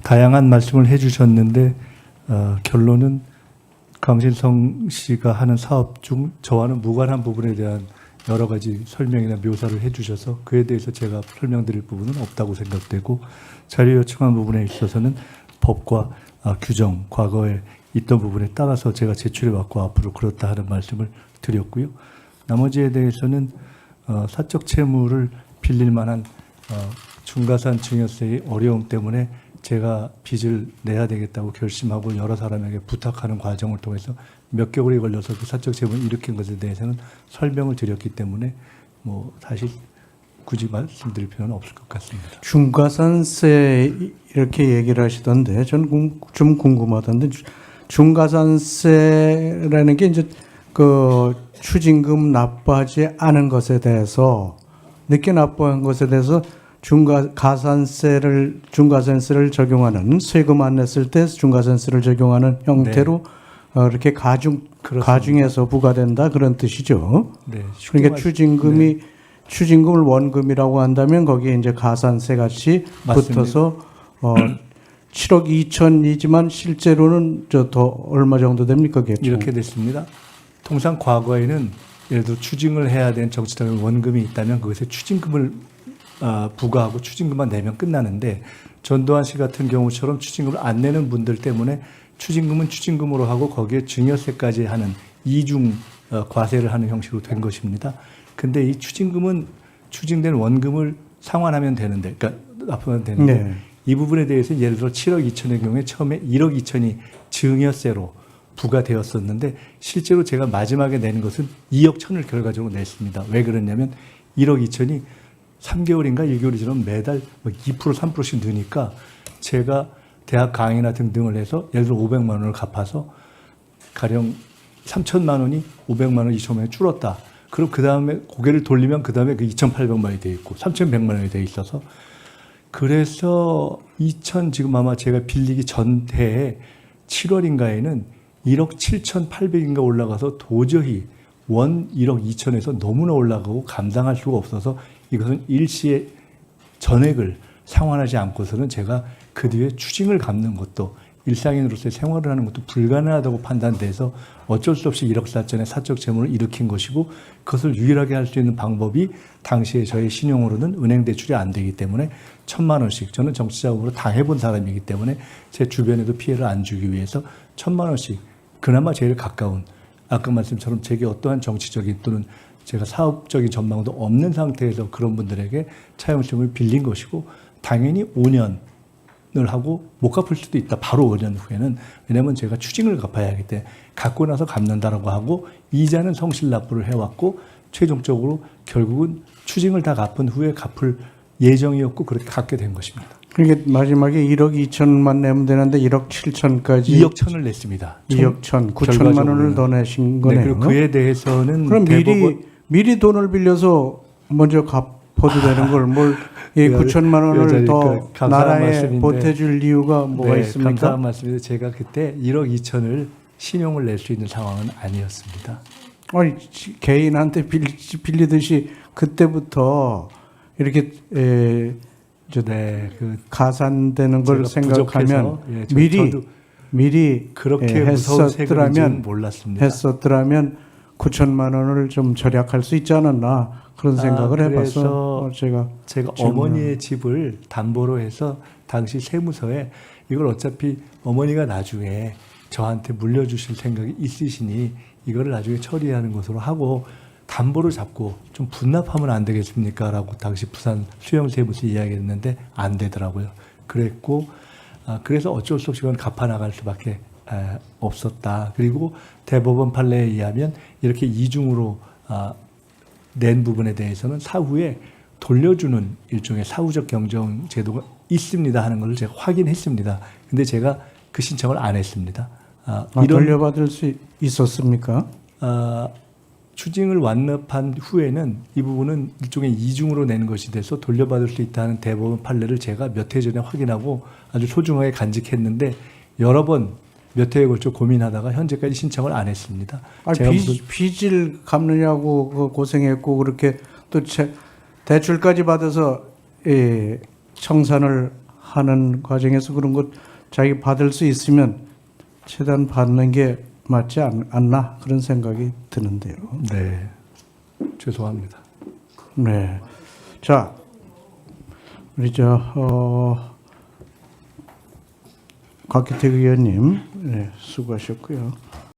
다양한 말씀을 해주셨는데 결론은 강신성 씨가 하는 사업 중 저와는 무관한 부분에 대한 여러 가지 설명이나 묘사를 해주셔서 그에 대해서 제가 설명드릴 부분은 없다고 생각되고 자료 요청한 부분에 있어서는 법과 규정, 과거에 있던 부분에 따라서 제가 제출해왔고 앞으로 그렇다 하는 말씀을 드렸고요. 나머지에 대해서는 사적 채무를 빌릴 만한 중과산 증여세의 어려움 때문에 제가 빚을 내야 되겠다고 결심하고 여러 사람에게 부탁하는 과정을 통해서 몇 개월이 걸려서 그 사적 채무를 일으킨 것에 대해서는 설명을 드렸기 때문에 사실 굳이 말씀드릴 필요는 없을 것 같습니다. 중과산세 이렇게 얘기를 하시던데 저는 좀 궁금하던데 중과산세라는 게 이제 그 추징금 납부하지 않은 것에 대해서 늦게 납부한 것에 대해서 중과산세를 적용하는 세금 안 냈을 때 중과산세를 적용하는 형태로 네. 이렇게 가중해서 부과된다 그런 뜻이죠. 네. 그러니까 추징금을 원금이라고 한다면 거기에 이제 가산세 같이 맞습니다. 붙어서 7억 2천이지만 실제로는 더 얼마 정도 됩니까? 그게 이렇게 됐습니다. 통상 과거에는 예를 들어 추징을 해야 되는 정치적인 원금이 있다면 그것에 추징금을 부과하고 추징금만 내면 끝나는데 전두환 씨 같은 경우처럼 추징금을 안 내는 분들 때문에 추징금은 추징금으로 하고 거기에 증여세까지 하는 이중 과세를 하는 형식으로 된 것입니다. 근데 이 추징금은 추징된 원금을 상환하면 되는데, 그러니까 납부하면 되는데 네. 이 부분에 대해서 예를 들어 7억 2천의 경우에 처음에 1억 2천이 증여세로 부과되었었는데 실제로 제가 마지막에 내는 것은 2억 1천을 결과적으로 냈습니다. 왜 그러냐면 1억 2천이 3개월인가 1개월이 지나면 매달 2% 3%씩 느니까 제가 대학 강의나 등등을 해서 예를 들어 500만 원을 갚아서 가령 3천만 원이 500만 원, 2천만 원이 줄었다. 그럼 그 다음에 고개를 돌리면 그 다음에 그 2,800만 원이 돼 있고 3,100만 원이 돼 있어서 그래서 지금 아마 제가 빌리기 전 해에 7월인가에는 1억 7,800인가 올라가서 도저히 원 1억 2천에서 너무나 올라가고 감당할 수가 없어서 이것은 일시에 전액을 상환하지 않고서는 제가 그 뒤에 추징을 갚는 것도 일상인으로서의 생활을 하는 것도 불가능하다고 판단돼서 어쩔 수 없이 1억 4천의 사적 채무를 일으킨 것이고 그것을 유일하게 할 수 있는 방법이 당시에 저의 신용으로는 은행 대출이 안 되기 때문에 1,000만 원씩 저는 정치자금으로 당해본 사람이기 때문에 제 주변에도 피해를 안 주기 위해서 1,000만 원씩 그나마 제일 가까운 아까 말씀처럼 제게 어떠한 정치적인 또는 제가 사업적인 전망도 없는 상태에서 그런 분들에게 차용증을 빌린 것이고 당연히 5년을 하고 못 갚을 수도 있다. 바로 5년 후에는. 왜냐하면 제가 추징을 갚아야 하기 때문에 갖고 나서 갚는다라고 하고 이자는 성실 납부를 해왔고 최종적으로 결국은 추징을 다 갚은 후에 갚을 예정이었고 그렇게 갚게 된 것입니다. 그러니까 마지막에 1억 2천만 내면 되는데 1억 7천까지 2억 천을 냈습니다. 2억 천, 9천만 원을 더 내신 거네요. 네, 그리고 그에 대해서는 그럼 미리 돈을 빌려서 먼저 갚아도 되는 걸 뭘 9천만 원을 더 나라에 보태줄 이유가 뭐가 있습니까? 감사한 말씀인데 제가 그때 1억 2천을 신용을 낼 수 있는 상황은 아니었습니다. 아니 개인한테 빌리듯이 그때부터 이렇게 가산되는 걸 생각하면 미리 그렇게 무서운 세금인지는 몰랐습니다. 했었더라면 9천만 원을 좀 절약할 수 있지 않았나 그런 생각을 해봐서 제가 어머니의 집을 담보로 해서 당시 세무서에 이걸 어차피 어머니가 나중에 저한테 물려주실 생각이 있으시니 이거를 나중에 처리하는 것으로 하고 담보를 잡고 좀 분납하면 안 되겠습니까? 라고 당시 부산 수영세무서 이야기했는데 안 되더라고요. 그랬고 그래서 어쩔 수 없이 그건 갚아나갈 수밖에 없었다. 그리고 대법원 판례에 의하면 이렇게 이중으로 낸 부분에 대해서는 사후에 돌려주는 일종의 사후적 경정 제도가 있습니다 하는 것을 제가 확인했습니다. 근데 제가 그 신청을 안 했습니다. 돌려받을 수 있었습니까? 추징을 완납한 후에는 이 부분은 일종의 이중으로 낸 것이 돼서 돌려받을 수 있다는 대법원 판례를 제가 몇 해 전에 확인하고 아주 소중하게 간직했는데 여러 번 몇 해에 걸쳐 고민하다가 현재까지 신청을 안 했습니다. 제가 빚을 갚느냐고 고생했고 그렇게 또 대출까지 받아서 청산을 하는 과정에서 그런 것 자기 받을 수 있으면 최대한 받는 게 맞지 않나 그런 생각이 드는데요. 네, 죄송합니다. 네, 자 우리 곽기택 의원님 수고하셨고요.